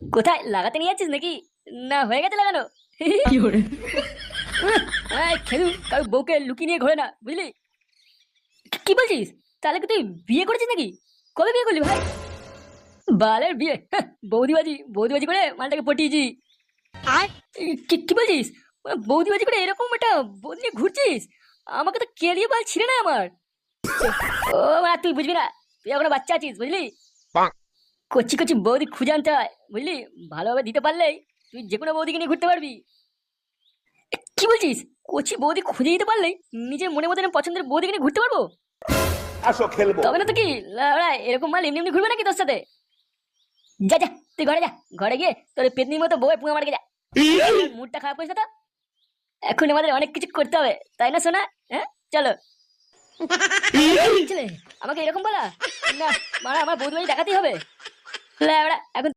কোথায় লাগাতে নিয়ে যাচ্ছিস নাকি? না হয়ে গেছে লাগানো? খেলু কারো বউকে লুকিয়ে নিয়ে ঘোরে না, বুঝলি? কি বলছিস? তাহলে কি তুই বিয়ে করেছিস নাকি? কবে বিয়ে করলি ভাই? বালের বিয়ে, হ্যাঁ, বৌদিবাজি বৌদিবাজি করে মালটাকে পটিয়েছি। আর কি কি বলছিস? বৌদিবাজি করে এরকম একটা বৌদি নিয়ে ঘুরছিস? আমাকে তো কেলিয়ে বাল ছিঁড়ে না আমার। ও মা, তুই বুঝবি না, তুই এখনো বাচ্চা আছিস, বুঝলি? কচি কচি বৌদি খুঁজে আনতে হয়, বুঝলি? ভালোভাবে দিতে পারলেই তুই যে কোনো বৌদিকে নিয়ে ঘুরতে পারবি। কি বলছিস? কচি বৌদি খুঁজে দিতে পারলেই নিজের মনের মতন পছন্দের বৌদিকে নিয়ে ঘুরতে পারবো? আসো খেলবো। তবে না তো কি, লাউড়া, এরকম মাল এমনি এমনি ঘুরবে নাকি তোর সাথে? যা যা, তুই ঘরে যা, ঘরে গিয়ে তোর পেতনির মতো বউয়ে পুঙা মারকে যা। মুডটা খারাপ করিস না তো। এখন আমাদের অনেক কিছু করতে হবে, তাই না সোনা? হ্যাঁ, চলো। ছেলে আমাকে এরকম বলা? না, মারা, আমার বৌদি বাড়ি দেখাতেই হবে। লাউড়া, এখন